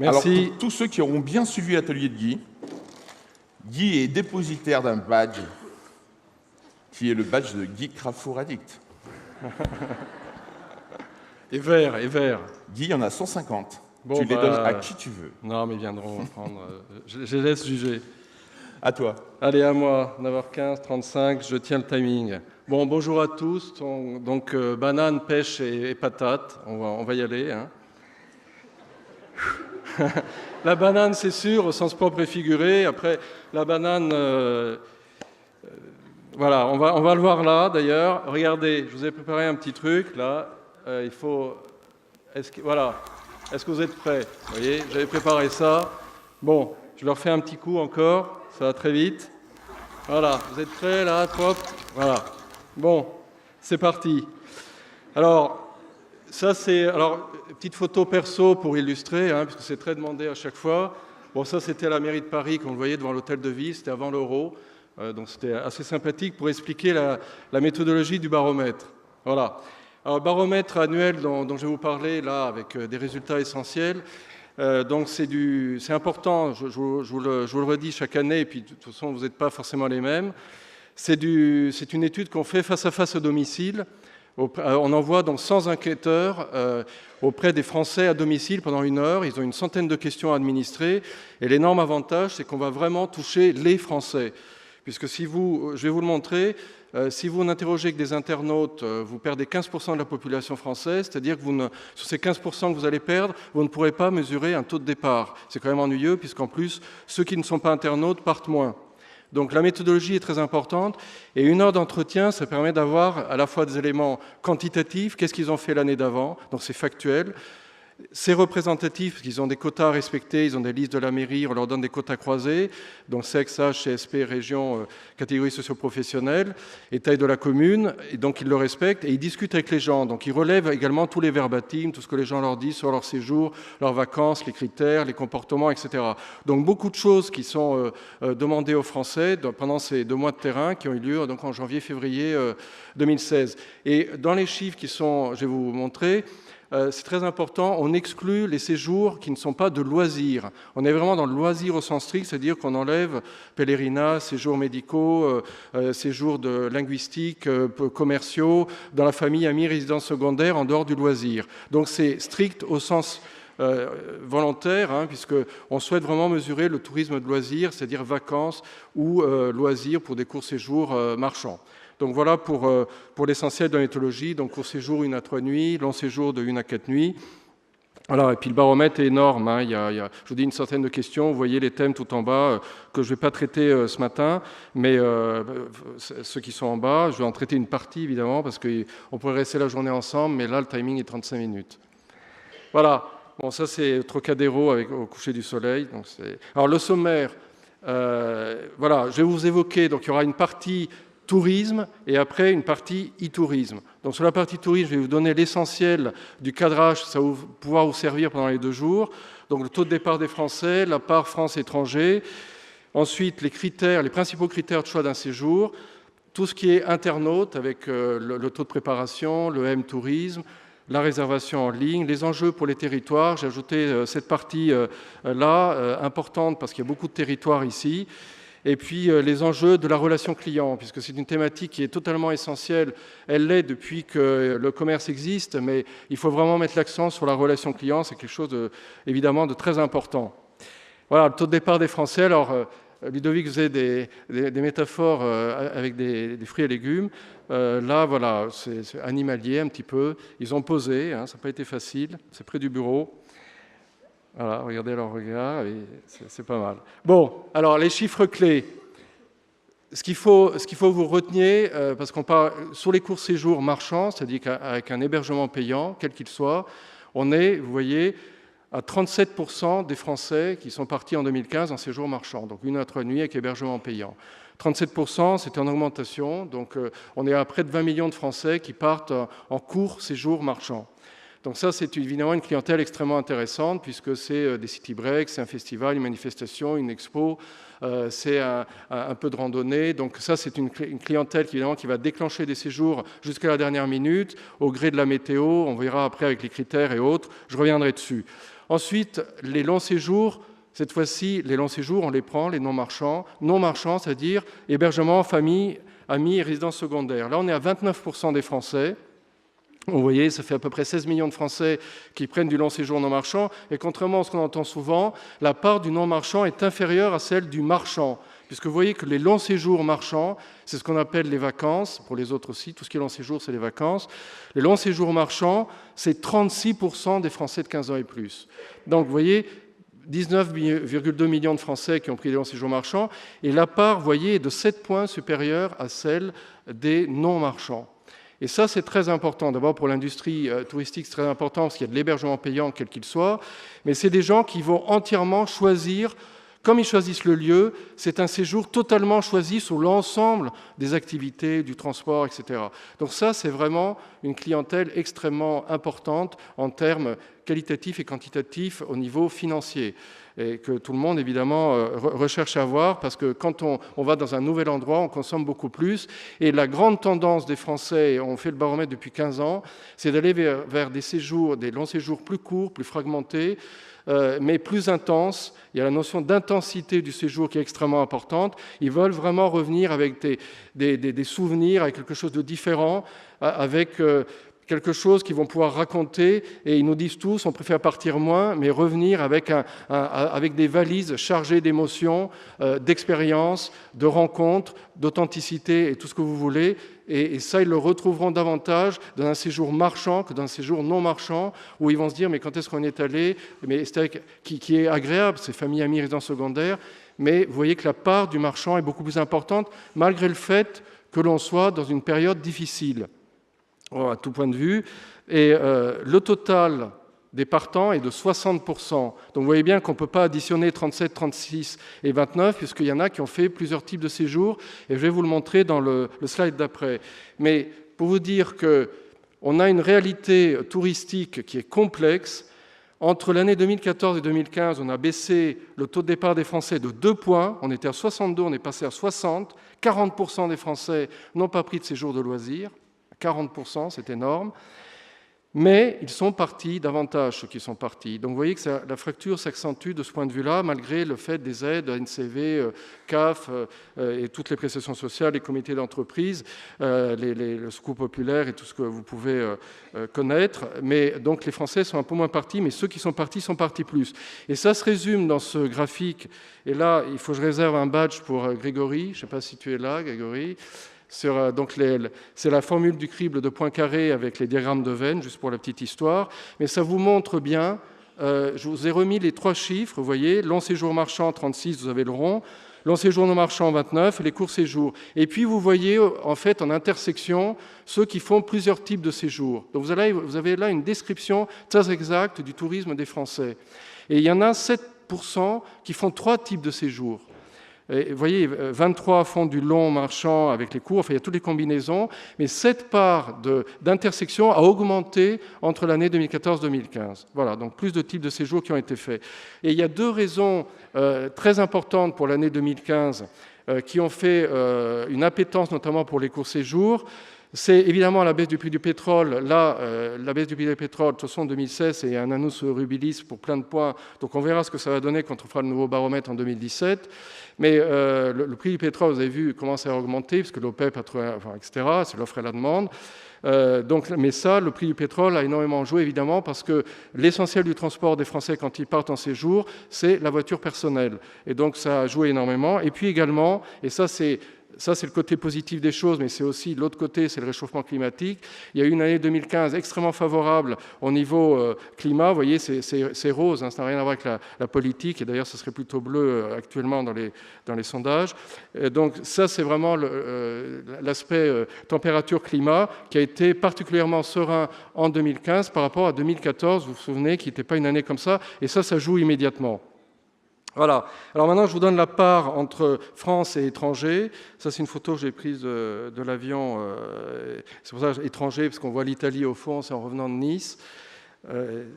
Alors, Merci. pour tous ceux qui auront bien suivi l'atelier de Guy, Guy est dépositaire d'un badge qui est le badge de Guy Crafour Addict. Et vert, et vert. Guy, il y en a 150. Bon, Tu les donnes à qui tu veux. Non, mais ils viendront prendre. Je les laisse juger. À toi. Allez, à moi, 9h15, 35, je tiens le timing. Bon, bonjour à tous. Donc, banane, pêche et patate. On va y aller. Hein. La banane, c'est sûr, au sens propre et figuré. Après, la banane, voilà, on va le voir là, d'ailleurs. Regardez, je vous ai préparé un petit truc, là. Il faut... Voilà. Est-ce que vous êtes prêts? Vous voyez, j'avais préparé ça. Bon, je leur fais un petit coup encore. Ça va très vite. Voilà, vous êtes prêts, là? Hop, voilà. Bon, c'est parti. Alors... Ça, c'est petite photo perso pour illustrer, hein, puisque c'est très demandé à chaque fois. Bon, ça, c'était à la mairie de Paris, qu'on le voyait devant l'hôtel de ville, c'était avant l'euro. Donc, c'était assez sympathique pour expliquer la méthodologie du baromètre. Voilà. Alors, le baromètre annuel dont je vais vous parler, là, avec des résultats essentiels. Donc, c'est important, je vous le redis chaque année, et puis, de toute façon, vous n'êtes pas forcément les mêmes. C'est une étude qu'on fait face à face au domicile. On envoie donc 100 enquêteurs auprès des Français à domicile pendant 1 heure. Ils ont une centaine de questions à administrer. Et l'énorme avantage, c'est qu'on va vraiment toucher les Français. Puisque je vais vous le montrer, si vous n'interrogez que des internautes, vous perdez 15% de la population française. C'est-à-dire que sur ces 15% que vous allez perdre, vous ne pourrez pas mesurer un taux de départ. C'est quand même ennuyeux, puisqu'en plus, ceux qui ne sont pas internautes partent moins. Donc la méthodologie est très importante et 1 heure d'entretien, ça permet d'avoir à la fois des éléments quantitatifs, qu'est-ce qu'ils ont fait l'année d'avant, donc c'est factuel. C'est représentatif parce qu'ils ont des quotas à respecter, ils ont des listes de la mairie, on leur donne des quotas croisés, donc sexe, âge, CSP, région, catégorie socio-professionnelle, et taille de la commune, et donc ils le respectent et ils discutent avec les gens. Donc ils relèvent également tous les verbatims, tout ce que les gens leur disent sur leur séjour, leurs vacances, les critères, les comportements, etc. Donc beaucoup de choses qui sont demandées aux Français pendant ces 2 mois de terrain qui ont eu lieu donc en janvier-février 2016. Et dans les chiffres je vais vous montrer, c'est très important, on exclut les séjours qui ne sont pas de loisirs. On est vraiment dans le loisir au sens strict, c'est-à-dire qu'on enlève pèlerinat, séjours médicaux, séjours de linguistiques, commerciaux, dans la famille, amis, résidence secondaire, en dehors du loisir. Donc c'est strict au sens volontaire, hein, puisqu'on souhaite vraiment mesurer le tourisme de loisirs, c'est-à-dire vacances ou loisirs pour des courts séjours marchands. Donc voilà pour l'essentiel de la méthodologie, donc court séjour 1 à 3 nuits, long séjour de 1 à 4 nuits. Voilà, et puis le baromètre est énorme, hein, je vous dis une centaine de questions, vous voyez les thèmes tout en bas que je ne vais pas traiter ce matin, mais ceux qui sont en bas, je vais en traiter une partie évidemment, parce qu'on pourrait rester la journée ensemble, mais là le timing est 35 minutes. Voilà, bon ça c'est Trocadéro au coucher du soleil. Alors le sommaire, voilà, je vais vous évoquer, donc il y aura une partie tourisme et après une partie e-tourisme. Donc sur la partie tourisme, je vais vous donner l'essentiel du cadrage, ça va pouvoir vous servir pendant les 2 jours. Donc le taux de départ des Français, la part France-étranger, ensuite les principaux critères de choix d'un séjour, tout ce qui est internaute avec le taux de préparation, le M-tourisme, la réservation en ligne, les enjeux pour les territoires. J'ai ajouté cette partie-là, importante parce qu'il y a beaucoup de territoires ici. Et puis les enjeux de la relation client, puisque c'est une thématique qui est totalement essentielle. Elle l'est depuis que le commerce existe, mais il faut vraiment mettre l'accent sur la relation client. C'est quelque chose, évidemment, de très important. Voilà, le taux de départ des Français. Alors, Ludovic faisait des métaphores avec des fruits et légumes. Là, voilà, c'est animalier un petit peu. Ils ont posé, hein, ça n'a pas été facile. C'est près du bureau. Voilà, regardez leur regard, c'est pas mal. Bon, alors les chiffres clés. Ce qu'il faut vous retenir, parce qu'on parle sur les courts séjours marchands, c'est-à-dire qu'avec un hébergement payant, quel qu'il soit, on est, vous voyez, à 37% des Français qui sont partis en 2015 en séjour marchand, donc 1 à 3 nuits avec hébergement payant. 37%, c'était en augmentation, donc on est à près de 20 millions de Français qui partent en court séjour marchand. Donc ça, c'est évidemment une clientèle extrêmement intéressante puisque c'est des city breaks, c'est un festival, une manifestation, une expo, c'est un peu de randonnée. Donc ça, c'est une clientèle évidemment qui va déclencher des séjours jusqu'à la dernière minute, au gré de la météo. On verra après avec les critères et autres. Je reviendrai dessus. Ensuite, les longs séjours. Cette fois-ci, les longs séjours, on les prend, les non-marchands. Non-marchands, c'est-à-dire hébergement, famille, amis et résidence secondaire. Là, on est à 29% des Français. Vous voyez, ça fait à peu près 16 millions de Français qui prennent du long séjour non-marchand. Et contrairement à ce qu'on entend souvent, la part du non-marchand est inférieure à celle du marchand. Puisque vous voyez que les longs séjours marchands, c'est ce qu'on appelle les vacances. Pour les autres aussi, tout ce qui est long séjour, c'est les vacances. Les longs séjours marchands, c'est 36% des Français de 15 ans et plus. Donc, vous voyez, 19,2 millions de Français qui ont pris des longs séjours marchands, et la part, vous voyez, est de 7 points supérieure à celle des non-marchands. Et ça, c'est très important. D'abord, pour l'industrie touristique, c'est très important parce qu'il y a de l'hébergement payant, quel qu'il soit, mais c'est des gens qui vont entièrement choisir, comme ils choisissent le lieu, c'est un séjour totalement choisi sur l'ensemble des activités, du transport, etc. Donc ça, c'est vraiment une clientèle extrêmement importante en termes qualitatifs et quantitatifs au niveau financier, et que tout le monde, évidemment, recherche à avoir, parce que quand on va dans un nouvel endroit, on consomme beaucoup plus. Et la grande tendance des Français, et on fait le baromètre depuis 15 ans, c'est d'aller vers des séjours, des longs séjours plus courts, plus fragmentés, mais plus intenses. Il y a la notion d'intensité du séjour qui est extrêmement importante. Ils veulent vraiment revenir avec des souvenirs, avec quelque chose de différent, avec quelque chose qu'ils vont pouvoir raconter, et ils nous disent tous, on préfère partir moins, mais revenir avec des valises chargées d'émotions, d'expériences, de rencontres, d'authenticité et tout ce que vous voulez. Et ça, ils le retrouveront davantage dans un séjour marchand que dans un séjour non marchand, où ils vont se dire, mais quand est-ce qu'on est allé, mais qui est agréable, c'est famille, amis, résidence secondaire, mais vous voyez que la part du marchand est beaucoup plus importante, malgré le fait que l'on soit dans une période difficile. À tout point de vue, et le total des partants est de 60%. Donc vous voyez bien qu'on ne peut pas additionner 37, 36 et 29, puisqu'il y en a qui ont fait plusieurs types de séjours, et je vais vous le montrer dans le slide d'après. Mais pour vous dire qu'on a une réalité touristique qui est complexe. Entre l'année 2014 et 2015, on a baissé le taux de départ des Français de 2 points. On était à 62, on est passé à 60. 40% des Français n'ont pas pris de séjour de loisirs. 40%, c'est énorme. Mais ils sont partis davantage, ceux qui sont partis. Donc vous voyez que la fracture s'accentue de ce point de vue-là, malgré le fait des aides, NCV, CAF et toutes les prestations sociales, les comités d'entreprise, le secours populaire et tout ce que vous pouvez connaître. Mais donc les Français sont un peu moins partis, mais ceux qui sont partis plus. Et ça se résume dans ce graphique. Et là, il faut que je réserve un badge pour Grégory. Je ne sais pas si tu es là, Grégory. C'est la formule du crible de Poincaré avec les diagrammes de Venn, juste pour la petite histoire. Mais ça vous montre bien, je vous ai remis les 3 chiffres, vous voyez, long séjour marchand 36, vous avez le rond, long séjour non marchand 29, et les courts séjours. Et puis vous voyez en fait en intersection ceux qui font plusieurs types de séjours. Donc vous avez là une description très exacte du tourisme des Français. Et il y en a 7% qui font 3 types de séjours. Et vous voyez, 23 font du long marchand avec les courts, enfin il y a toutes les combinaisons, mais cette part d'intersection a augmenté entre l'année 2014-2015. Voilà, donc plus de types de séjours qui ont été faits. Et il y a 2 raisons très importantes pour l'année 2015 qui ont fait une appétence notamment pour les courts séjours. C'est évidemment la baisse du prix du pétrole. Là, la baisse du prix du pétrole, de toute façon, en 2016, c'est un annus horribilis pour plein de points. Donc on verra ce que ça va donner quand on fera le nouveau baromètre en 2017. Mais le prix du pétrole, vous avez vu, commence à augmenter, parce que l'OPEP a trouvé, etc., c'est l'offre et la demande. Mais ça, le prix du pétrole a énormément joué, évidemment, parce que l'essentiel du transport des Français quand ils partent en séjour, c'est la voiture personnelle. Et donc ça a joué énormément. Et puis également, et ça c'est le côté positif des choses, mais c'est aussi l'autre côté, c'est le réchauffement climatique. Il y a eu une année 2015 extrêmement favorable au niveau climat. Vous voyez, c'est rose, hein, ça n'a rien à voir avec la politique, et d'ailleurs, ce serait plutôt bleu actuellement dans les sondages. Et donc ça, c'est vraiment l'aspect température-climat qui a été particulièrement serein en 2015 par rapport à 2014, vous vous souvenez, qui n'était pas une année comme ça, et ça joue immédiatement. Voilà. Alors maintenant, je vous donne la part entre France et étranger. Ça, c'est une photo que j'ai prise de l'avion. C'est pour ça étranger, parce qu'on voit l'Italie au fond, c'est en revenant de Nice.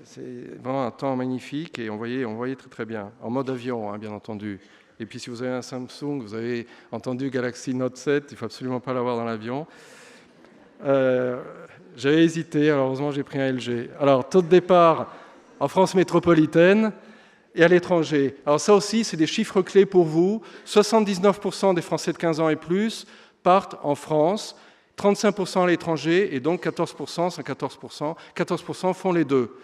C'est vraiment un temps magnifique et on voyait très très bien, en mode avion, hein, bien entendu. Et puis si vous avez un Samsung, vous avez entendu Galaxy Note 7, il ne faut absolument pas l'avoir dans l'avion. J'avais hésité, alors heureusement j'ai pris un LG. Alors taux de départ en France métropolitaine et à l'étranger. Alors ça aussi, c'est des chiffres clés pour vous. 79% des Français de 15 ans et plus partent en France, 35% à l'étranger, et donc 14%, 14% font les deux.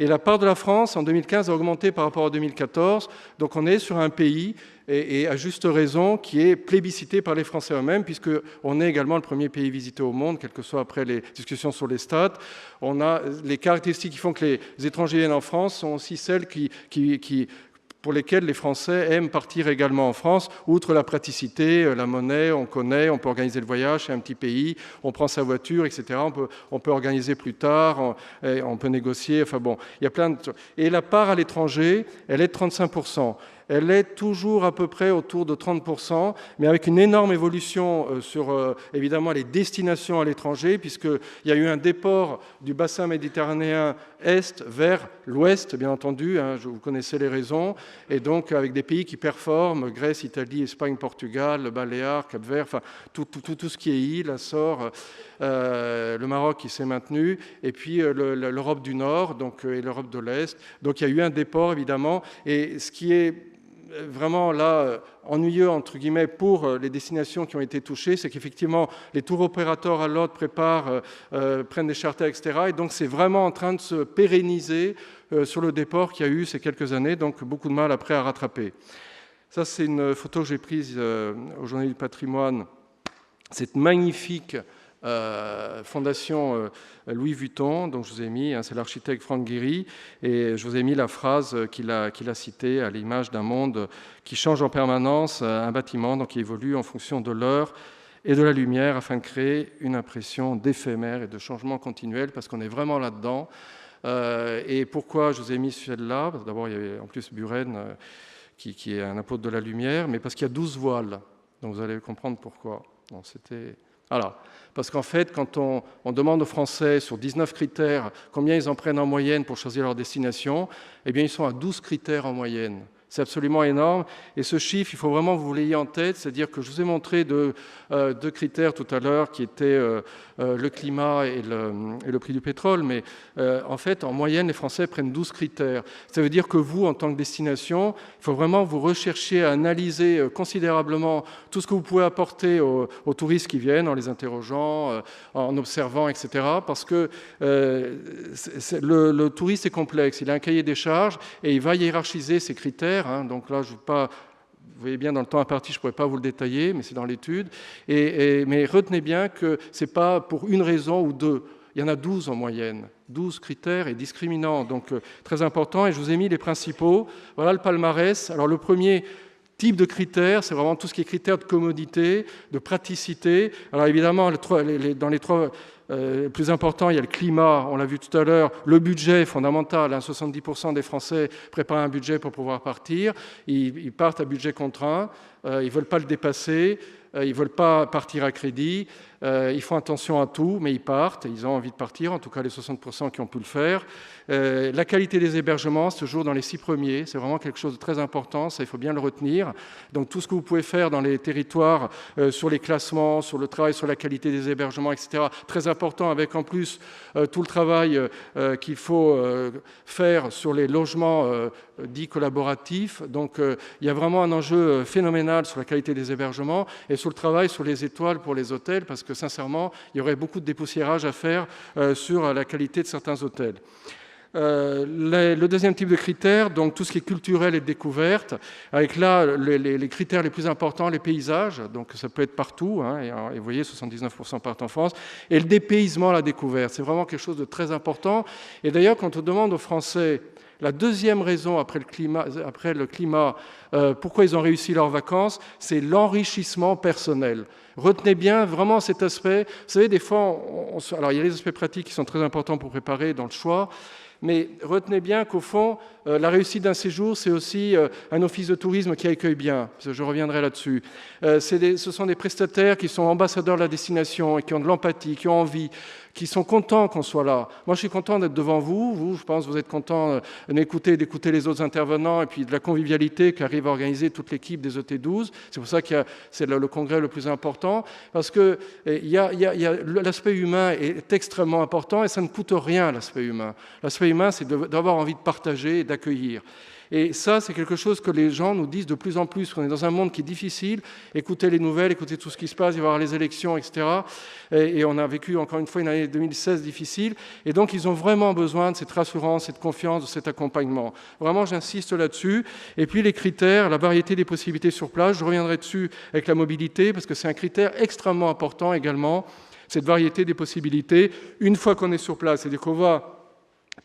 Et la part de la France, en 2015, a augmenté par rapport à 2014. Donc on est sur un pays, et à juste raison, qui est plébiscité par les Français eux-mêmes, puisqu'on est également le premier pays visité au monde, quelles que soient après les discussions sur les stats. On a les caractéristiques qui font que les étrangers viennent en France sont aussi celles pour lesquelles les Français aiment partir également en France, outre la praticité, la monnaie, on connaît, on peut organiser le voyage, c'est un petit pays, on prend sa voiture, etc. On peut organiser plus tard, on peut négocier, enfin bon, il y a plein de... Et la part à l'étranger, elle est de 35%. Elle est toujours à peu près autour de 30%, mais avec une énorme évolution sur, évidemment, les destinations à l'étranger, puisqu'il y a eu un déport du bassin méditerranéen est vers l'ouest, bien entendu, hein, vous connaissez les raisons, et donc avec des pays qui performent, Grèce, Italie, Espagne, Portugal, le Baléares, Cap-Vert, enfin tout ce qui est île, Açores, le Maroc qui s'est maintenu, et puis l'Europe du Nord donc, et l'Europe de l'Est. Donc il y a eu un déport, évidemment, et ce qui est vraiment là ennuyeux entre guillemets pour les destinations qui ont été touchées, c'est qu'effectivement les tours opérateurs à l'autre préparent, prennent des charters, etc. Et donc c'est vraiment en train de se pérenniser sur le déport qu'il y a eu ces quelques années, donc beaucoup de mal après à rattraper. Ça c'est une photo que j'ai prise au Journée du patrimoine, cette magnifique fondation Louis Vuitton, donc je vous ai mis, hein, c'est l'architecte Franck Gehry, et je vous ai mis la phrase qu'il a citée à l'image d'un monde qui change en permanence, un bâtiment donc, qui évolue en fonction de l'heure et de la lumière afin de créer une impression d'éphémère et de changement continuel, parce qu'on est vraiment là-dedans. Et pourquoi je vous ai mis celle-là? D'abord, il y avait en plus Buren, qui est un apôtre de la lumière, mais parce qu'il y a 12 voiles, donc vous allez comprendre pourquoi. Bon, c'était... Voilà. Parce qu'en fait, quand on demande aux Français sur 19 critères combien ils en prennent en moyenne pour choisir leur destination, eh bien, ils sont à 12 critères en moyenne. C'est absolument énorme. Et ce chiffre, il faut vraiment que vous l'ayez en tête, c'est-à-dire que je vous ai montré deux critères tout à l'heure qui étaient le climat et le prix du pétrole, mais en fait, en moyenne, les Français prennent 12 critères. Ça veut dire que vous, en tant que destination, il faut vraiment vous rechercher à analyser considérablement tout ce que vous pouvez apporter aux touristes qui viennent, en les interrogeant, en observant, etc. Parce que le touriste est complexe, il a un cahier des charges et il va hiérarchiser ses critères. Hein, donc là, je ne veux pas... Vous voyez bien, dans le temps imparti, je ne pourrais pas vous le détailler, mais c'est dans l'étude. Mais retenez bien que ce n'est pas pour une raison ou deux. Il y en a 12 en moyenne, 12 critères et discriminants, donc très important. Et je vous ai mis les principaux. Voilà le palmarès. Alors le premier type de critères, c'est vraiment tout ce qui est critères de commodité, de praticité. Alors évidemment, dans les trois... le plus important, il y a le climat, on l'a vu tout à l'heure, le budget est fondamental, hein, 70% des Français préparent un budget pour pouvoir partir, ils partent à budget contraint, ils ne veulent pas le dépasser, ils ne veulent pas partir à crédit, ils font attention à tout, mais ils partent, ils ont envie de partir, en tout cas les 60% qui ont pu le faire. La qualité des hébergements, c'est toujours dans les 6 premiers, c'est vraiment quelque chose de très important, ça il faut bien le retenir. Donc tout ce que vous pouvez faire dans les territoires, sur les classements, sur le travail, sur la qualité des hébergements, etc., très important, avec en plus tout le travail qu'il faut faire sur les logements dits collaboratifs. Donc il y a vraiment un enjeu phénoménal sur la qualité des hébergements et sur le travail sur les étoiles pour les hôtels, parce que sincèrement, il y aurait beaucoup de dépoussiérage à faire sur la qualité de certains hôtels. Le deuxième type de critères, donc tout ce qui est culturel et de découverte, avec là les critères les plus importants, les paysages, donc ça peut être partout, hein, et vous voyez 79% partent en France, et le dépaysement, la découverte, c'est vraiment quelque chose de très important. Et d'ailleurs, quand on demande aux Français la deuxième raison après le climat, pourquoi ils ont réussi leurs vacances, c'est l'enrichissement personnel. Retenez bien vraiment cet aspect. Vous savez, des fois, alors il y a les aspects pratiques qui sont très importants pour préparer dans le choix, mais retenez bien qu'au fond, la réussite d'un séjour, c'est aussi un office de tourisme qui accueille bien. Je reviendrai là-dessus. Ce sont des prestataires qui sont ambassadeurs de la destination et qui ont de l'empathie, qui ont envie, qui sont contents qu'on soit là. Moi, je suis content d'être devant vous. Vous, je pense, vous êtes contents d'écouter les autres intervenants et puis de la convivialité qu'arrive à organiser toute l'équipe des ET12. C'est pour ça que c'est le congrès le plus important, parce que l'aspect humain est extrêmement important et ça ne coûte rien, l'aspect humain. L'aspect humain, c'est d'avoir envie de partager et d'accueillir. Et ça, c'est quelque chose que les gens nous disent de plus en plus, qu'on est dans un monde qui est difficile. Écoutez les nouvelles, écoutez tout ce qui se passe, il va y avoir les élections, etc. Et on a vécu, encore une fois, une année 2016 difficile. Et donc, ils ont vraiment besoin de cette rassurance, cette confiance, de cet accompagnement. Vraiment, j'insiste là-dessus. Et puis, les critères, la variété des possibilités sur place. Je reviendrai dessus avec la mobilité, parce que c'est un critère extrêmement important également, cette variété des possibilités. Une fois qu'on est sur place, c'est-à-dire qu'on va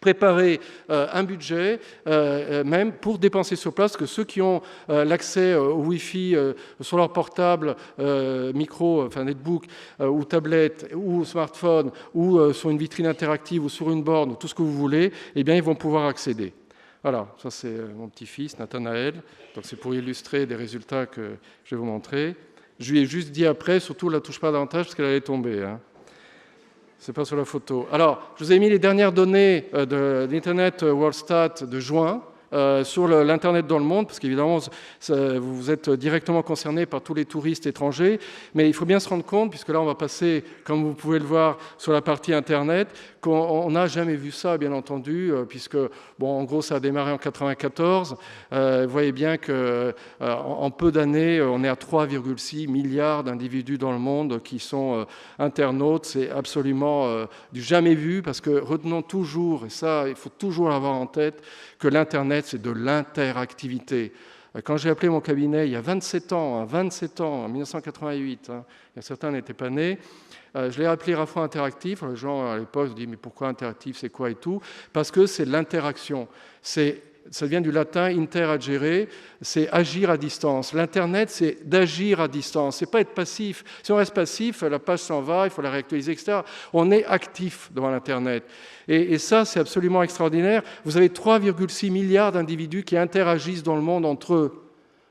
préparer un budget même pour dépenser sur place, que ceux qui ont l'accès au Wi-Fi sur leur portable, netbook ou tablette ou smartphone ou sur une vitrine interactive ou sur une borne ou tout ce que vous voulez, eh bien ils vont pouvoir accéder. Voilà, ça c'est mon petit-fils Nathanaël, donc c'est pour illustrer des résultats que je vais vous montrer. Je lui ai juste dit après, surtout ne la touche pas davantage parce qu'elle allait tomber, hein. C'est pas sur la photo. Alors, je vous ai mis les dernières données de l'Internet WorldStat de juin sur l'Internet dans le monde, parce qu'évidemment, vous êtes directement concerné par tous les touristes étrangers, mais il faut bien se rendre compte, puisque là, on va passer, comme vous pouvez le voir, sur la partie Internet, qu'on n'a jamais vu ça, bien entendu, puisque, bon, en gros, ça a démarré en 1994. Vous voyez bien qu'en peu d'années, on est à 3,6 milliards d'individus dans le monde qui sont internautes. C'est absolument du jamais vu, parce que retenons toujours, et ça, il faut toujours l'avoir en tête, que l'Internet, c'est de l'interactivité. Quand j'ai appelé mon cabinet il y a 27 ans, en 1988, certains n'étaient pas nés, je l'ai appelé Rafo Interactif. Les gens à l'époque se disent « mais pourquoi interactif, c'est quoi ?» et tout. Parce que c'est l'interaction. Ça vient du latin « interagere », c'est agir à distance. L'Internet, c'est d'agir à distance, c'est pas être passif. Si on reste passif, la page s'en va, il faut la réactualiser, etc. On est actif devant l'Internet. Et ça, c'est absolument extraordinaire. Vous avez 3,6 milliards d'individus qui interagissent dans le monde entre eux.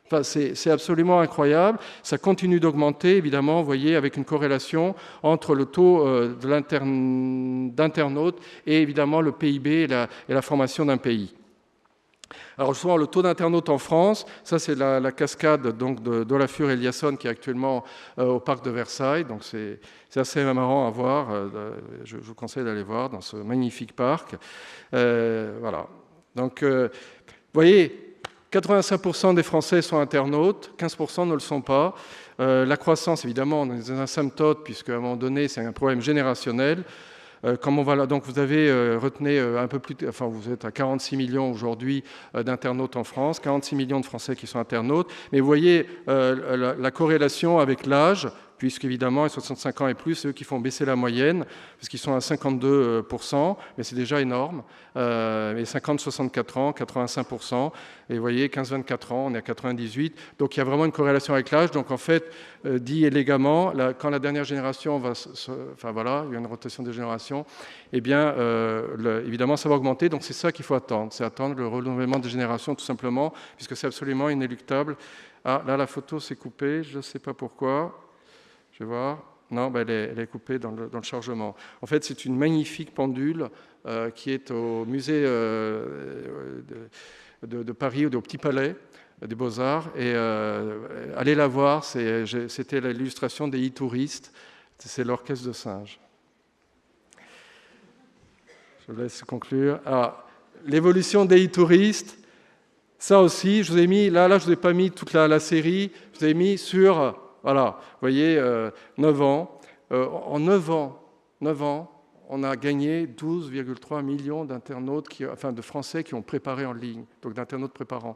Enfin, c'est absolument incroyable. Ça continue d'augmenter, évidemment, vous voyez, avec une corrélation entre le taux d'internautes et évidemment le PIB et la formation d'un pays. Alors justement, le taux d'internautes en France, ça c'est la cascade donc, d'Olafur Eliasson qui est actuellement au parc de Versailles. Donc c'est assez marrant à voir. Je vous conseille d'aller voir dans ce magnifique parc. Voilà. Donc, vous voyez, 85% des Français sont internautes, 15% ne le sont pas. La croissance, évidemment, on est dans un asymptote, puisqu'à un moment donné, c'est un problème générationnel. Comme on va donc vous avez retenu un peu plus, enfin vous êtes à 46 millions aujourd'hui d'internautes en France, 46 millions de Français qui sont internautes, mais vous voyez la corrélation avec l'âge, puisqu'évidemment, les 65 ans et plus, c'est eux qui font baisser la moyenne, puisqu'ils sont à 52%, mais c'est déjà énorme. Et 50-64 ans, 85%. Et vous voyez, 15-24 ans, on est à 98%. Donc il y a vraiment une corrélation avec l'âge. Donc en fait, dit élégamment, quand la dernière génération va enfin voilà, il y a une rotation des générations, eh bien, évidemment, ça va augmenter. Donc c'est ça qu'il faut attendre. C'est attendre le renouvellement des générations, tout simplement, puisque c'est absolument inéluctable. Ah, là, la photo s'est coupée, je ne sais pas pourquoi. Je vais voir. Non, ben elle est coupée dans le chargement. En fait, c'est une magnifique pendule qui est au musée de Paris, au Petit Palais des Beaux-Arts. Et allez la voir, c'était l'illustration des e-touristes. C'est l'orchestre de singes. Je laisse conclure. Alors, l'évolution des e-touristes, ça aussi, je vous ai mis, là je ne vous ai pas mis toute la série, je vous ai mis sur... Voilà, vous voyez, 9 ans. En 9 ans, on a gagné 12,3 millions d'internautes, de Français qui ont préparé en ligne, donc d'internautes préparants.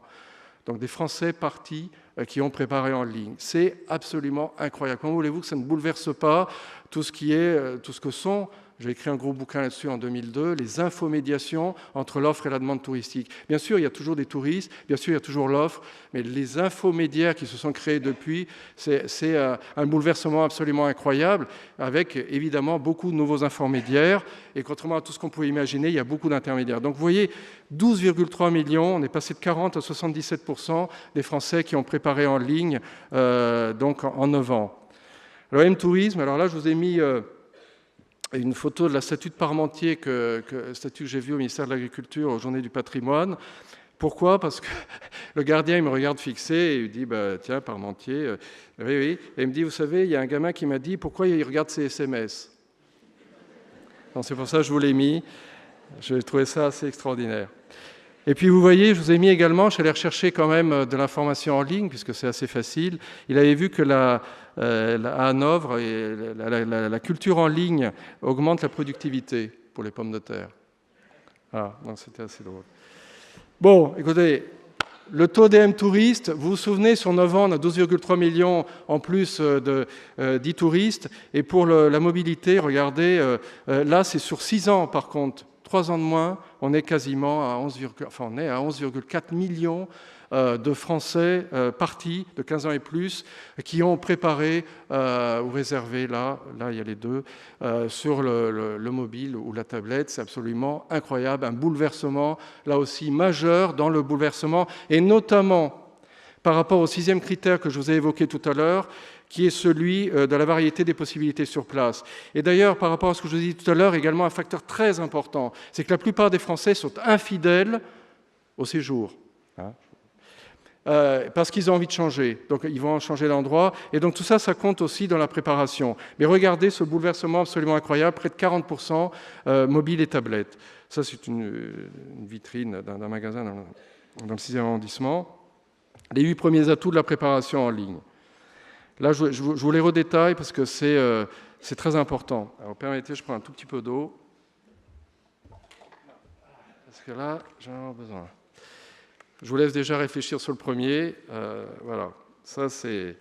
Donc des Français partis qui ont préparé en ligne. C'est absolument incroyable. Comment voulez-vous que ça ne bouleverse pas tout ce que sont... J'ai écrit un gros bouquin là-dessus en 2002, les infomédiations entre l'offre et la demande touristique. Bien sûr, il y a toujours des touristes, bien sûr, il y a toujours l'offre, mais les infomédiaires qui se sont créés depuis, c'est un bouleversement absolument incroyable, avec évidemment beaucoup de nouveaux infomédiaires, et contrairement à tout ce qu'on pouvait imaginer, il y a beaucoup d'intermédiaires. Donc vous voyez, 12,3 millions, on est passé de 40 à 77% des Français qui ont préparé en ligne donc en 9 ans. Le M-Tourisme, alors là, je vous ai mis... une photo de la statue de Parmentier, statue que j'ai vue au ministère de l'Agriculture aux Journées du patrimoine. Pourquoi? Parce que le gardien, il me regarde fixé et il dit tiens, Parmentier, oui, oui. Et il me dit, vous savez, il y a un gamin qui m'a dit pourquoi il regarde ses SMS. C'est pour ça que je vous l'ai mis. J'ai trouvé ça assez extraordinaire. Et puis vous voyez, je vous ai mis également, je suis allé rechercher quand même de l'information en ligne, puisque c'est assez facile. Il avait vu que à Hanovre, la culture en ligne augmente la productivité pour les pommes de terre. Ah, donc c'était assez drôle. Bon, écoutez, le taux DM touristes, vous vous souvenez, sur 9 ans, on a 12,3 millions en plus d'e-touristes. Et pour la mobilité, regardez, là, c'est sur 6 ans, par contre. 3 ans de moins, on est quasiment à 11,4 millions de Français partis de 15 ans et plus qui ont préparé ou réservé, là il y a les deux, sur le mobile ou la tablette. C'est absolument incroyable, un bouleversement là aussi majeur dans le bouleversement, et notamment par rapport au 6e critère que je vous ai évoqué tout à l'heure, qui est celui de la variété des possibilités sur place. Et d'ailleurs, par rapport à ce que je vous ai dit tout à l'heure, également un facteur très important, c'est que la plupart des Français sont infidèles au séjour, parce qu'ils ont envie de changer. Donc ils vont changer d'endroit, et donc tout ça, ça compte aussi dans la préparation. Mais regardez ce bouleversement absolument incroyable, près de 40% mobile et tablette. Ça, c'est une vitrine d'un magasin dans le 6e arrondissement. Les 8 premiers atouts de la préparation en ligne. Là, je vous les redétaille parce que c'est très important. Alors, permettez, je prends un tout petit peu d'eau. Parce que là, j'en ai besoin. Je vous laisse déjà réfléchir sur le premier. Voilà, ça c'est...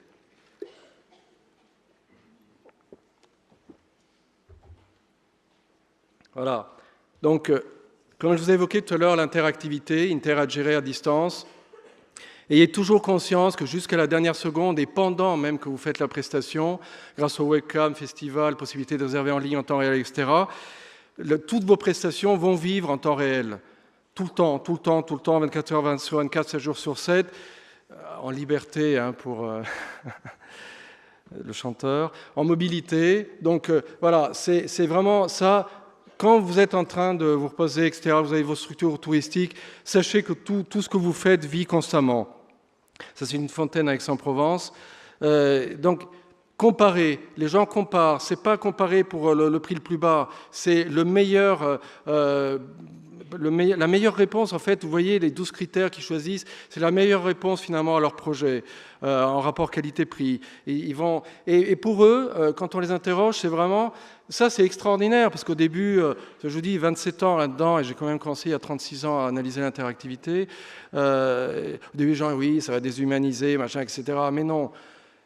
Voilà. Donc, comme je vous ai évoqué tout à l'heure, l'interactivité, interagir à distance. Ayez toujours conscience que jusqu'à la dernière seconde, et pendant même que vous faites la prestation, grâce au webcam, festival, possibilité de réserver en ligne en temps réel, etc., toutes vos prestations vont vivre en temps réel. Tout le temps, 24 heures sur 24, 7 jours sur 7, en liberté pour le chanteur, en mobilité. Donc voilà, c'est vraiment ça. Quand vous êtes en train de vous reposer, etc., vous avez vos structures touristiques, sachez que tout ce que vous faites vit constamment. Ça, c'est une fontaine à Aix-en-Provence. Donc, comparer, les gens comparent. Ce n'est pas comparer pour le prix le plus bas, c'est la meilleure réponse, en fait. Vous voyez, les 12 critères qu'ils choisissent, c'est la meilleure réponse finalement à leur projet, en rapport qualité-prix. Et pour eux, quand on les interroge, c'est vraiment... Ça, c'est extraordinaire, parce qu'au début, je vous dis, 27 ans là-dedans, et j'ai quand même commencé il y a 36 ans à analyser l'interactivité. Au début, les gens, oui, ça va déshumaniser, machin, etc. Mais non,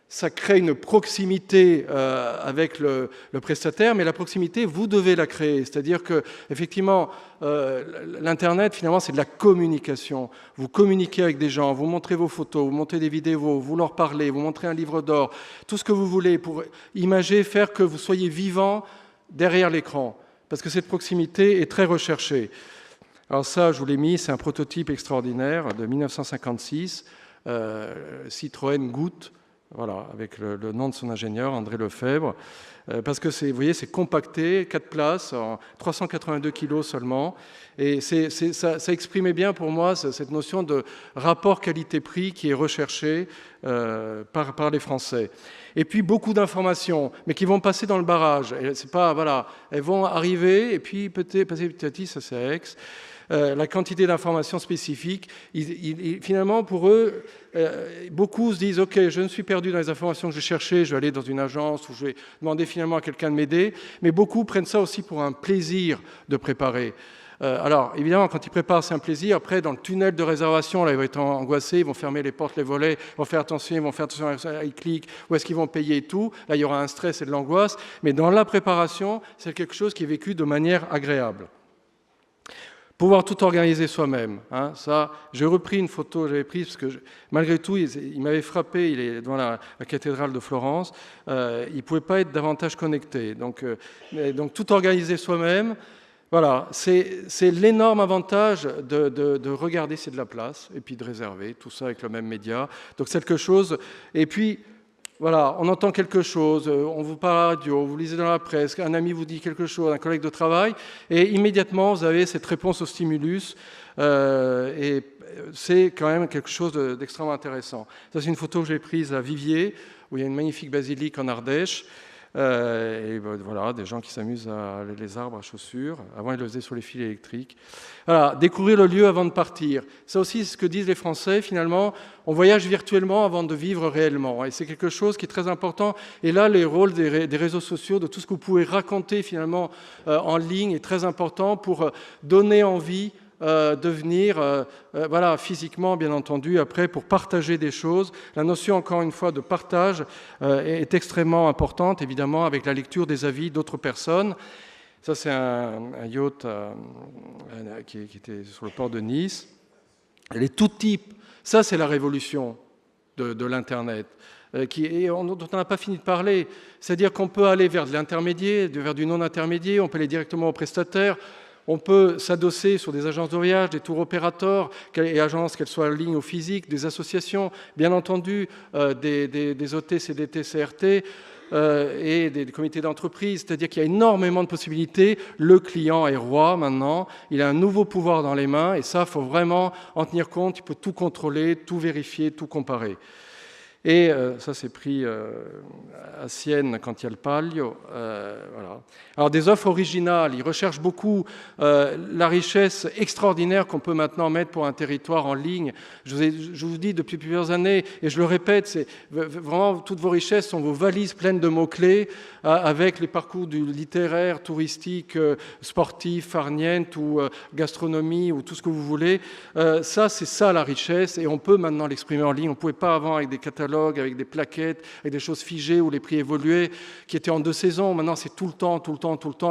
ça crée une proximité avec le prestataire, mais la proximité, vous devez la créer. C'est-à-dire que, effectivement, l'Internet, finalement, c'est de la communication. Vous communiquez avec des gens, vous montrez vos photos, vous montrez des vidéos, vous leur parlez, vous montrez un livre d'or, tout ce que vous voulez pour imager, faire que vous soyez vivant derrière l'écran. Parce que cette proximité est très recherchée. Alors ça, je vous l'ai mis, c'est un prototype extraordinaire de 1956, Citroën Goutte. Voilà, avec le nom de son ingénieur, André Lefebvre, parce que vous voyez, c'est compacté, 4 places, 382 kilos seulement, et ça exprimait bien pour moi cette notion de rapport qualité-prix qui est recherché par les Français. Et puis beaucoup d'informations, mais qui vont passer dans le barrage. Et c'est pas, voilà, elles vont arriver, et puis petit à petit, ça c'est à Aix. La quantité d'informations spécifiques. Finalement, pour eux, beaucoup se disent « Ok, je ne suis perdu dans les informations que je cherchais, je vais aller dans une agence ou je vais demander finalement à quelqu'un de m'aider. » Mais beaucoup prennent ça aussi pour un plaisir de préparer. Alors, évidemment, quand ils préparent, c'est un plaisir. Après, dans le tunnel de réservation, là, ils vont être angoissés, ils vont fermer les portes, les volets, ils vont faire attention à ils cliquent, où est-ce qu'ils vont payer et tout. Là, il y aura un stress et de l'angoisse. Mais dans la préparation, c'est quelque chose qui est vécu de manière agréable. Pouvoir tout organiser soi-même. Ça, j'ai repris une photo que j'avais prise parce que malgré tout, il m'avait frappé. Il est devant la cathédrale de Florence. Il ne pouvait pas être davantage connecté. Donc tout organiser soi-même. Voilà, c'est l'énorme avantage de regarder s'il y a de la place et puis de réserver tout ça avec le même média. Donc c'est quelque chose. Et puis voilà, on entend quelque chose, on vous parle à la radio, vous lisez dans la presse, un ami vous dit quelque chose, un collègue de travail, et immédiatement vous avez cette réponse au stimulus, et c'est quand même quelque chose d'extrêmement intéressant. Ça, c'est une photo que j'ai prise à Viviers, où il y a une magnifique basilique en Ardèche, et voilà, des gens qui s'amusent à aller les arbres à chaussures. Avant, ils le faisaient sur les fils électriques. Voilà, découvrir le lieu avant de partir. Ça aussi, c'est ce que disent les Français. Finalement, on voyage virtuellement avant de vivre réellement. Et c'est quelque chose qui est très important. Et là, les rôles des réseaux sociaux, de tout ce que vous pouvez raconter finalement en ligne est très important pour donner envie de venir, voilà, physiquement, bien entendu, après, pour partager des choses. La notion, encore une fois, de partage est extrêmement importante, évidemment, avec la lecture des avis d'autres personnes. Ça, c'est un yacht qui était sur le port de Nice. Les tout types, ça, c'est la révolution de l'Internet, dont on n'a pas fini de parler. C'est-à-dire qu'on peut aller vers de l'intermédiaire, vers du non-intermédiaire, on peut aller directement au prestataire. On peut s'adosser sur des agences de voyage, des tours opérateurs, et agences, qu'elles soient en ligne ou physiques, des associations, bien entendu, des OT, CDT, CRT, et des comités d'entreprise. C'est-à-dire qu'il y a énormément de possibilités. Le client est roi maintenant. Il a un nouveau pouvoir dans les mains, et ça, il faut vraiment en tenir compte. Il peut tout contrôler, tout vérifier, tout comparer. Et ça, c'est pris à Sienne quand il y a le Palio. Voilà. Alors, des offres originales, ils recherchent beaucoup la richesse extraordinaire qu'on peut maintenant mettre pour un territoire en ligne. Je vous dis depuis plusieurs années, et je le répète, c'est vraiment toutes vos richesses sont vos valises pleines de mots-clés, avec les parcours du littéraire, touristique, sportif, farniente ou gastronomie ou tout ce que vous voulez. Ça, c'est ça la richesse, et on peut maintenant l'exprimer en ligne. On ne pouvait pas avant avec des catalogues, avec des plaquettes, avec des choses figées où les prix évoluaient, qui étaient en 2 saisons. Maintenant, c'est tout le temps,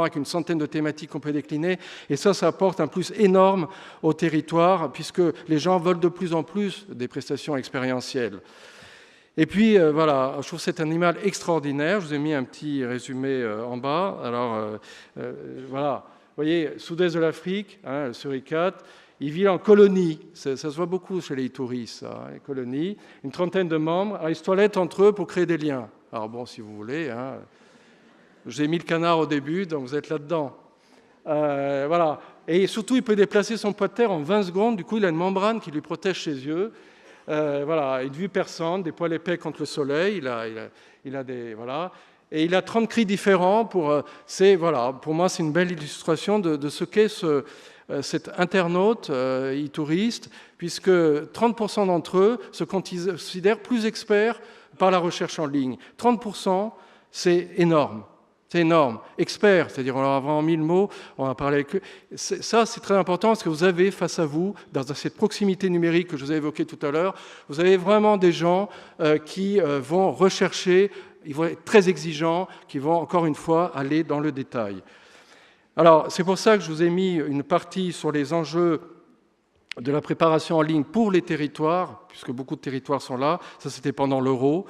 avec une centaine de thématiques qu'on peut décliner. Et ça apporte un plus énorme au territoire, puisque les gens veulent de plus en plus des prestations expérientielles. Et puis, voilà, je trouve cet animal extraordinaire. Je vous ai mis un petit résumé en bas. Alors, voilà, vous voyez, sud-est de l'Afrique, hein, le suricate. Il vit en colonie, ça se voit beaucoup chez les touristes, les colonies, une trentaine de membres, alors ils se toilettent entre eux pour créer des liens. Alors bon, si vous voulez, hein, j'ai mis le canard au début, donc vous êtes là-dedans. Voilà. Et surtout, il peut déplacer son poids de terre en 20 secondes, du coup il a une membrane qui lui protège ses yeux. Voilà, une vue perçante, des poils épais contre le soleil, il a des... Voilà. Et il a 30 cris différents. Voilà, pour moi, c'est une belle illustration de ce qu'est cet internaute e-touriste, puisque 30% d'entre eux se considèrent plus experts par la recherche en ligne. 30%, c'est énorme. C'est énorme. Experts, c'est-à-dire on leur a vraiment mis le mot, on a parlé avec eux. Ça, c'est très important parce que vous avez face à vous, dans cette proximité numérique que je vous ai évoquée tout à l'heure, vous avez vraiment des gens qui vont rechercher, ils vont être très exigeants, qui vont encore une fois aller dans le détail. Alors, c'est pour ça que je vous ai mis une partie sur les enjeux de la préparation en ligne pour les territoires, puisque beaucoup de territoires sont là. Ça, c'était pendant l'Euro,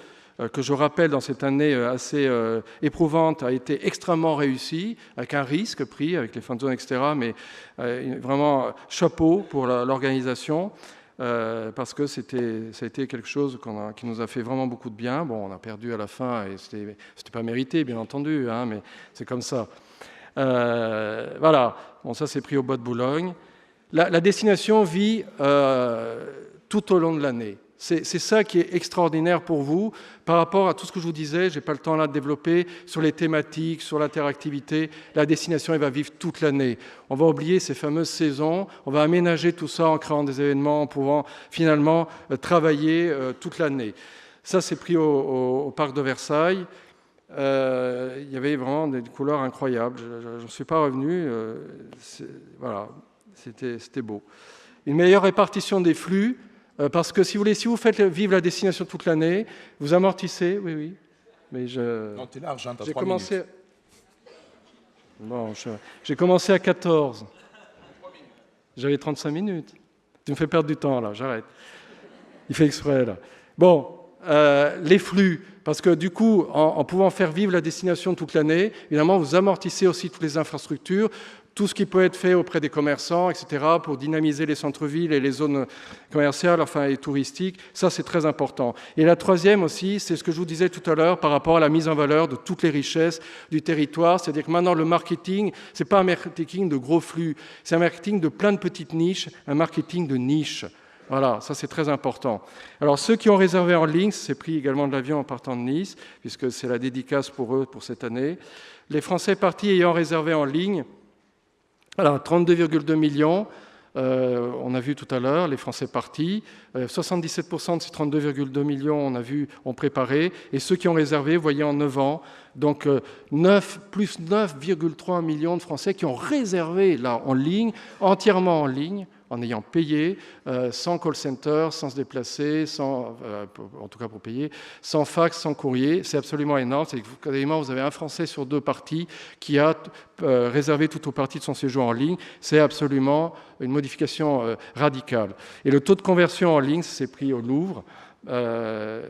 que je rappelle, dans cette année assez éprouvante, a été extrêmement réussi, avec un risque pris, avec les fins de zone, etc., mais vraiment chapeau pour l'organisation, parce que ça a été quelque chose qui nous a fait vraiment beaucoup de bien. Bon, on a perdu à la fin, et c'était pas mérité, bien entendu, hein, mais c'est comme ça. Voilà, bon, ça c'est pris au bois de Boulogne. La destination vit tout au long de l'année. C'est ça qui est extraordinaire pour vous par rapport à tout ce que je vous disais. Je n'ai pas le temps là de développer sur les thématiques, sur l'interactivité. La destination, elle va vivre toute l'année. On va oublier ces fameuses saisons. On va aménager tout ça en créant des événements, en pouvant finalement travailler toute l'année. Ça, c'est pris au parc de Versailles. Il y avait vraiment des couleurs incroyables. Je n'en suis pas revenu. Voilà, c'était beau. Une meilleure répartition des flux, parce que si vous faites vivre la destination toute l'année, vous amortissez. Oui. Mais non, t'es large, hein, t'as j'ai 3 commencé. minutes. Bon, j'ai commencé à 14. J'avais 35 minutes. Tu me fais perdre du temps là. J'arrête. Il fait exprès là. Bon. Les flux, parce que du coup, en pouvant faire vivre la destination toute l'année, évidemment, vous amortissez aussi toutes les infrastructures tout ce qui peut être fait auprès des commerçants, etc., pour dynamiser les centres-villes et les zones commerciales, enfin, et touristiques. Ça, c'est très important. Et la troisième aussi, c'est ce que je vous disais tout à l'heure par rapport à la mise en valeur de toutes les richesses du territoire. C'est-à-dire que maintenant, le marketing, c'est pas un marketing de gros flux, c'est un marketing de plein de petites niches, un marketing de niche. Voilà, ça c'est très important. Alors ceux qui ont réservé en ligne, c'est pris également de l'avion en partant de Nice, puisque c'est la dédicace pour eux pour cette année. Les Français partis ayant réservé en ligne, alors 32,2 millions, on a vu tout à l'heure, les Français partis, 77% de ces 32,2 millions, on a vu, ont préparé, et ceux qui ont réservé, vous voyez, en 9 ans, donc plus 9,3 millions de Français qui ont réservé là en ligne, entièrement en ligne, en ayant payé, sans call center, sans se déplacer, sans, en tout cas pour payer, sans fax, sans courrier. C'est absolument énorme. C'est que vous avez un Français sur 2 parties qui a réservé toute ou partie de son séjour en ligne. C'est absolument une modification radicale. Et le taux de conversion en ligne, c'est pris au Louvre. Le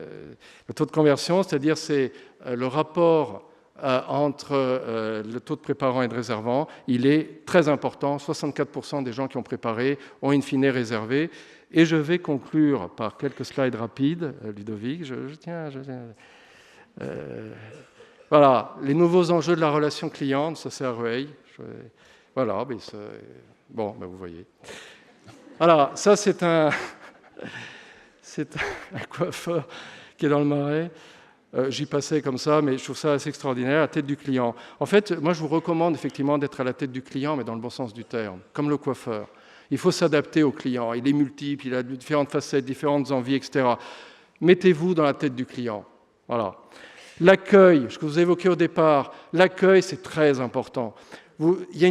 taux de conversion, c'est-à-dire c'est le rapport entre le taux de préparant et de réservant, il est très important. 64% des gens qui ont préparé ont in fine réservé. Et je vais conclure par quelques slides rapides, Ludovic. Voilà, les nouveaux enjeux de la relation client, ça c'est à Rueil. Voilà, mais bon, ben vous voyez. Voilà, ça c'est un coiffeur qui est dans le Marais. J'y passais comme ça, mais je trouve ça assez extraordinaire, la tête du client. En fait, moi, je vous recommande effectivement d'être à la tête du client, mais dans le bon sens du terme, comme le coiffeur. Il faut s'adapter au client. Il est multiple, il a différentes facettes, différentes envies, etc. Mettez-vous dans la tête du client. Voilà. L'accueil, ce que vous évoquez au départ, l'accueil, c'est très important. Il y a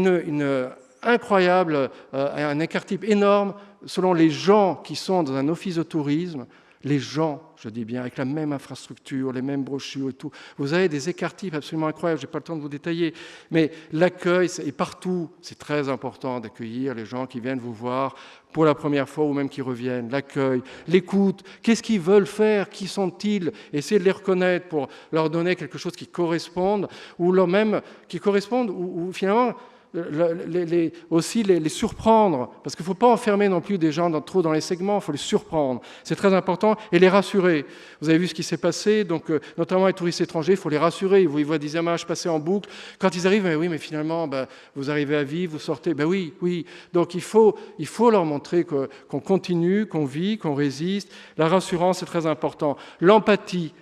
un écart type énorme selon les gens qui sont dans un office de tourisme. Les gens, je dis bien, avec la même infrastructure, les mêmes brochures et tout. Vous avez des écarts types absolument incroyables, je n'ai pas le temps de vous détailler. Mais l'accueil, et partout, c'est très important d'accueillir les gens qui viennent vous voir pour la première fois ou même qui reviennent. L'accueil, l'écoute, qu'est-ce qu'ils veulent faire, qui sont-ils? Essayez de les reconnaître pour leur donner quelque chose qui corresponde, ou finalement... aussi les surprendre, parce qu'il ne faut pas enfermer non plus des gens trop dans les segments, il faut les surprendre, c'est très important, et les rassurer. Vous avez vu ce qui s'est passé, donc, notamment les touristes étrangers, il faut les rassurer, ils voient des images passer en boucle, quand ils arrivent, oui, mais finalement, vous arrivez à vivre, vous sortez, oui, donc il faut leur montrer qu'on continue, qu'on vit, qu'on résiste, la rassurance, c'est très important. L'empathie,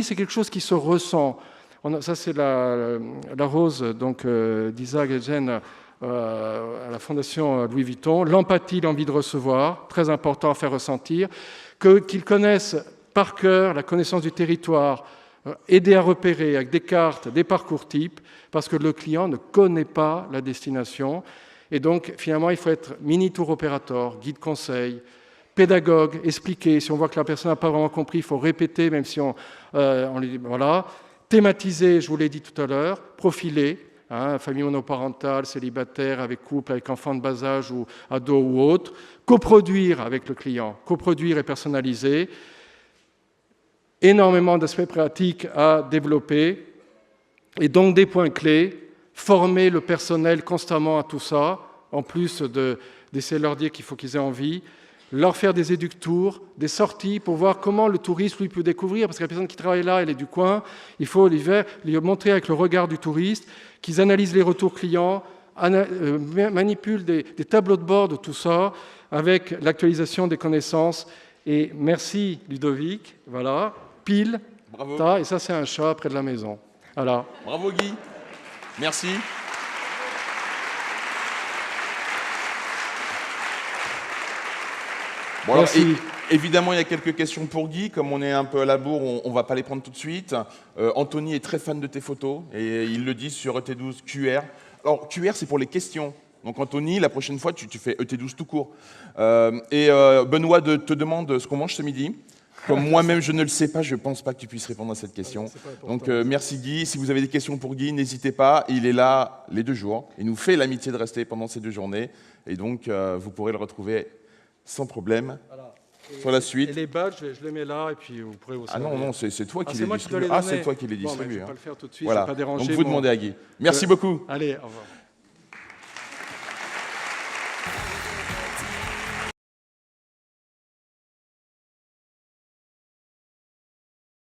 c'est quelque chose qui se ressent. Ça, c'est la rose d'Isaac Hedgen à la Fondation Louis Vuitton. L'empathie, l'envie de recevoir, très important à faire ressentir. Qu'ils connaissent par cœur la connaissance du territoire, aider à repérer avec des cartes, des parcours types, parce que le client ne connaît pas la destination. Et donc, finalement, il faut être mini-tour opérateur, guide conseil, pédagogue, expliquer. Si on voit que la personne n'a pas vraiment compris, il faut répéter, même si on lui dit, voilà. Thématiser, je vous l'ai dit tout à l'heure, profiler, famille monoparentale, célibataire, avec couple, avec enfant de bas âge ou ado ou autre, coproduire avec le client, coproduire et personnaliser, énormément d'aspects pratiques à développer, et donc des points clés, former le personnel constamment à tout ça, en plus d'essayer de leur dire qu'il faut qu'ils aient envie, leur faire des éductours, des sorties pour voir comment le touriste, lui, peut découvrir, parce que la personne qui travaille là, elle est du coin, il faut lui montrer avec le regard du touriste, qu'ils analysent les retours clients, manipulent des tableaux de bord de tout ça, avec l'actualisation des connaissances. Et merci Ludovic, voilà, pile, bravo. Et ça c'est un chat près de la maison. Voilà. Bravo Guy, merci. Bon, alors, évidemment, il y a quelques questions pour Guy. Comme on est un peu à la bourre, on ne va pas les prendre tout de suite. Anthony est très fan de tes photos et il le dit sur ET12 QR. Alors, QR, c'est pour les questions. Donc, Anthony, la prochaine fois, tu fais ET12 tout court. Benoît te demande ce qu'on mange ce midi. Comme moi-même, je ne le sais pas, je ne pense pas que tu puisses répondre à cette question. Donc, merci Guy. Si vous avez des questions pour Guy, n'hésitez pas. Il est là les 2 jours. Il nous fait l'amitié de rester pendant ces 2 journées. Et donc, vous pourrez le retrouver sans problème. Voilà. Sur la suite. Et les badges, je les mets là et puis vous pourrez aussi. Ah non, c'est toi qui les distribue. C'est toi qui les distribue. je ne vais pas le faire tout de suite, voilà. je ne vais pas déranger. Donc vous demandez à Guy. Merci beaucoup. Allez, au revoir.